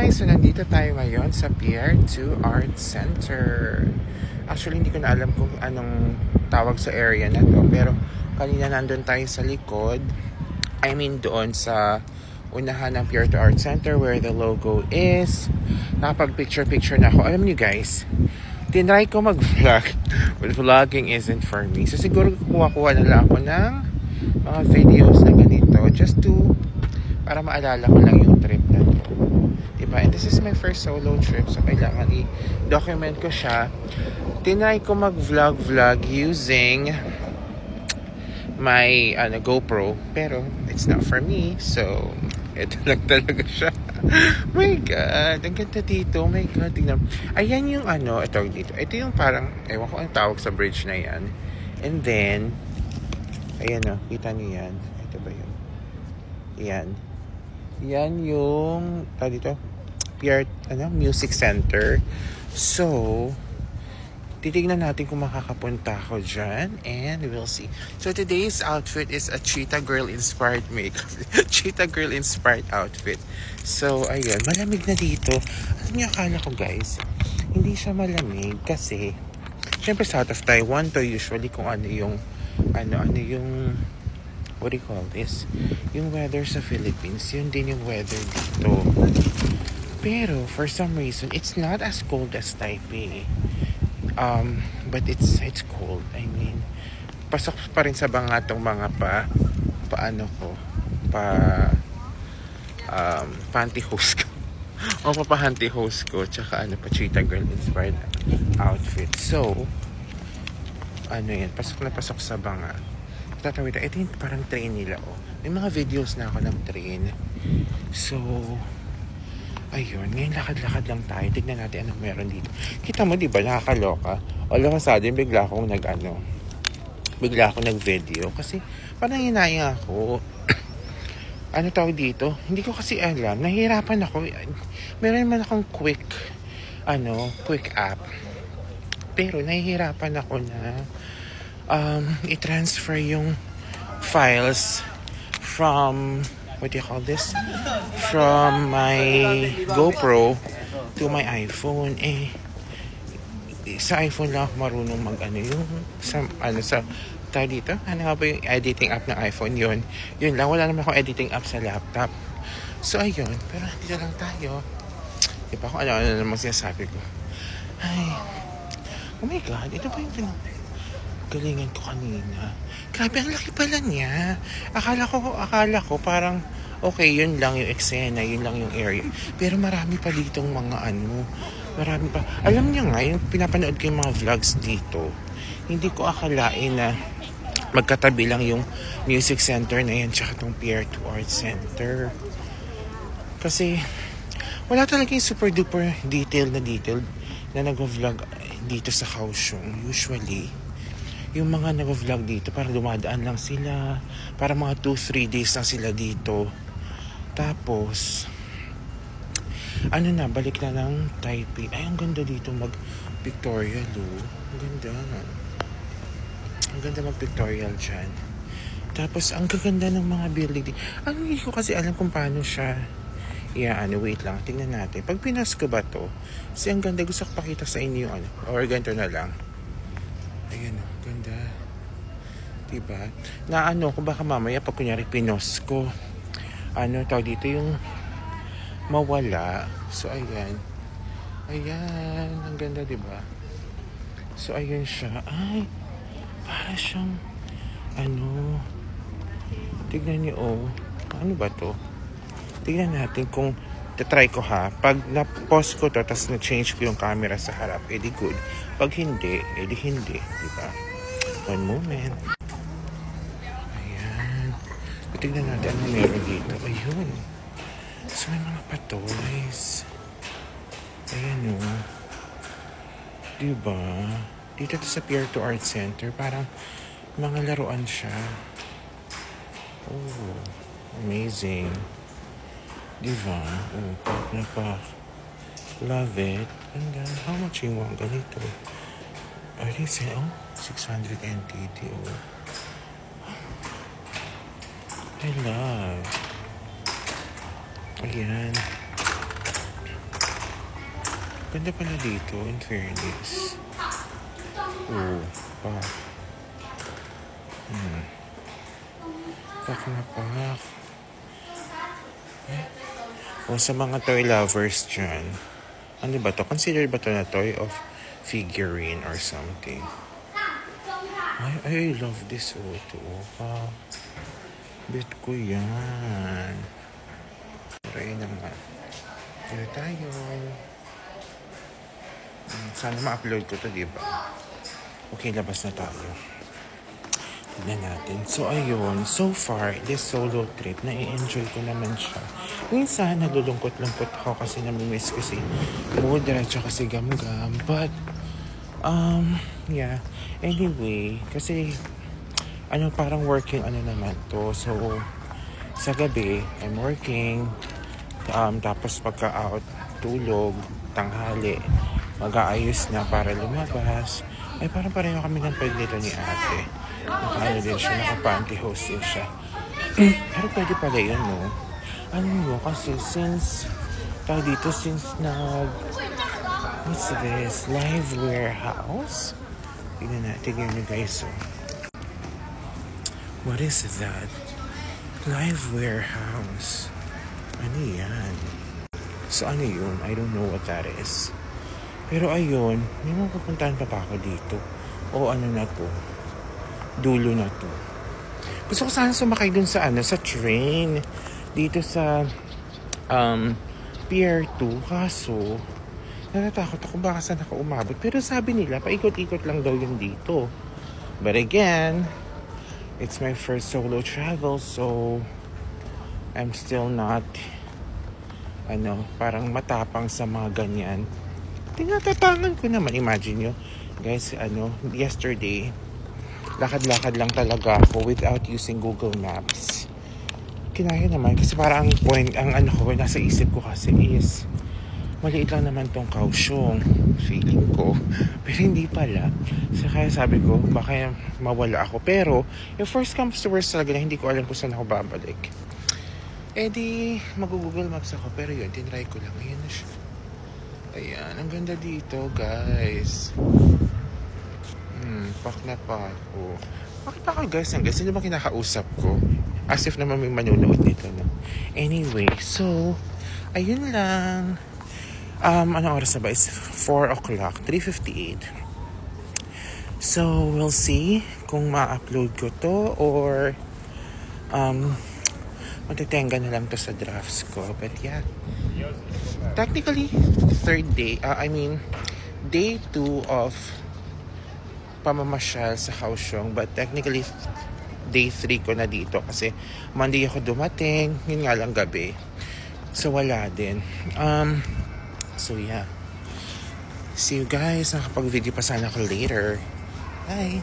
guys, so nandito tayo ngayon sa Pier 2 Art Center. Actually, hindi ko na alam kung anong tawag sa area na to. Pero kanina nandun tayo sa likod. I mean doon sa unahan ng Pier 2 Art Center where the logo is. Nakapag-picture-picture na ako. Alam niyo guys, tinry ko mag-vlog. But vlogging isn't for me. So siguro kuha-kuha na lang ako ng mga videos na ganito. Just to, para maalala ko lang yung trip na to. Diba? And this is my first solo trip. So kailangan i-document ko siya. Tinry ko mag-vlog using my GoPro. Pero it's not for me. So ito lang talaga siya. My God, ang ganda dito. My God, tingnan. Ayan yung ito dito. Ito yung parang, ewan ko ang tawag sa bridge na yan. And then, ayan kita niyo yan. Ito ba yun? Yan. Yan yung, dito, Pier, Music Center. So, titignan natin kung makakapunta ako dyan. And we'll see. So, today's outfit is a Cheetah Girl inspired makeup. Cheetah Girl inspired outfit. So, ayan. Malamig na dito. Alam niyo, akala ko guys, hindi siya malamig kasi, syempre South of Taiwan to usually kung ano yung, what do you call this? Yung weather sa Philippines, yun din yung weather dito. Pero, for some reason, it's not as cold as Taipei. But it's cold. I mean, pasok pa rin sa banga tong mga pantyhose ko. O papantyhose ko. Tsaka Cheetah Girl inspired outfit. So, yan, pasok na pasok sa banga. Tatawid, ito yung parang train nila, May mga videos na ako ng train. So, ayun, ngayon lakad-lakad lang tayo. Tignan natin anong meron dito. Kita mo, di ba, nakakaloka. All of a sudden, bigla akong nag-video. Kasi, parang hinayang ako. Ano tawag dito? Hindi ko kasi alam. Nahihirapan ako. Meron naman akong quick app. Pero, nahihirapan ako na i-transfer yung files from, what do you call this? From my GoPro to my iPhone. Sa iPhone lang ako marunong tayo dito. Ano nga ba yung editing app ng iPhone? Yun lang. Wala naman akong editing app sa laptop. So, ayun. Pero dito lang tayo. Di ba kung ano naman sinasabi ko. Ay. Oh my God. Ito ba yung galingan ko kanina? Grabe, ang laki pala niya. Akala ko parang okay, yun lang yung eksena, yun lang yung area. Pero marami pa ditong mga marami pa. Alam niyo nga, yung pinapanood ko yung mga vlogs dito, hindi ko akalain na magkatabi lang yung music center na yan tsaka tong Pier 2 Art Center. Kasi wala talaga yung super duper detailed na nag-vlog dito sa Kaohsiung. Usually yung mga nag-vlog dito, parang dumadaan lang sila. Para mga 2-3 days lang sila dito. Tapos, balik na ng Taipei. Ay, ang ganda dito mag-pictorial, Ang ganda. Ang ganda mag-pictorial dyan. Tapos, ang gaganda ng mga building. Hindi ko kasi alam kung paano siya. Wait lang. Tingnan natin. Pag pinas ko ba to? Kasi ang ganda. Gusto ko pakita sa inyo or ganito na lang. Ayan ganda. Diba? Na kung baka mamaya pag kunyari pinos ko, tawag dito yung mawala. So, ayan. Ayan. Ang ganda, diba? So, ayan siya. Ay, para siyang, tignan niyo, ano ba to? Tignan natin kung try ko pag na-pause ko to, tapos na-change ko yung camera sa harap, edi good. Pag hindi, edi hindi. Diba? One moment. Ayan. Tignan natin ano meron dito. Ayun. So, may mga patoys. Ayan Diba? Dito sa Pier 2 Art Center, parang mga laruan siya. Oh, amazing. Diba? Love it. And then, how much you want ganito? They say, 600 NTD. I love. Ayan. Ganda pala dito, in fairness. Oh, pak. Pak na pak. O sa mga toy lovers dyan, ano ba to? Consider ba to na toy of figurine or something? I love this auto. Bet ko yan. Try naman. Dito tayo. Sana ma-upload ko to, diba? Okay, labas na tayo. Tignan natin. So, ayun. So far, this solo trip, na-enjoy ko naman siya. Minsan, nalulungkot-lungkot ako kasi namimiss ko si Mudra at saka si Gamgam. But, yeah. Anyway, kasi, parang working naman to. So, sa gabi, I'm working. Tapos pagka-out, tulog, tanghali, mag-aayos na para lumabas. Ay, parang pareho kami ng pwede nito ni ate. Naka-ano din siya, naka-pantyhose din siya. Pero pwede pala yun, no? Kasi since what's this? Live warehouse? Tignan nyo guys, oh. What is that? Live warehouse. Ano yan? So, ano yun? I don't know what that is. Pero ayun, may mga pupuntahan pa ako dito. O na to? Dulo na to. Gusto ko sana sumakay dun sa sa train. Dito sa Pier 2. Kaso, natatakot ako baka saan ako umabot. Pero sabi nila, paikot-ikot lang daw yung dito. But again, it's my first solo travel. So, I'm still not, parang matapang sa mga ganyan. Tinatatangan ko naman. Imagine nyo, guys, yesterday, lakad-lakad lang talaga ako without using Google Maps. Kinaya naman kasi parang ang nasa isip ko kasi is, maliit lang naman tong Kaohsiung, feeling ko. Pero hindi pala. So, kaya sabi ko, baka mawala ako. Pero, yung first comes to worst talaga na hindi ko alam kung saan ako babalik. Di, mag-Google Maps ako. Pero yun, tinry ko lang. Ayan na siya. Ayan, ang ganda dito, guys. Pak na pa ako. Bakit ako, guys? Sino ba kinakausap ko? As if naman may manunood dito, no? Anyway, so, ayun lang. Anong oras na ba? It's 4 o'clock, 3:58. So, we'll see kung ma-upload ko to or magtatenga na lang to sa drafts ko. But yeah, technically, third day, day 2 of pamamasyal sa Kaohsiung. But technically, day 3 ko na dito kasi Monday ako dumating, yun nga lang gabi. So, wala din. So, yeah. See you guys. Nakapag-video pa sana ako later. Bye!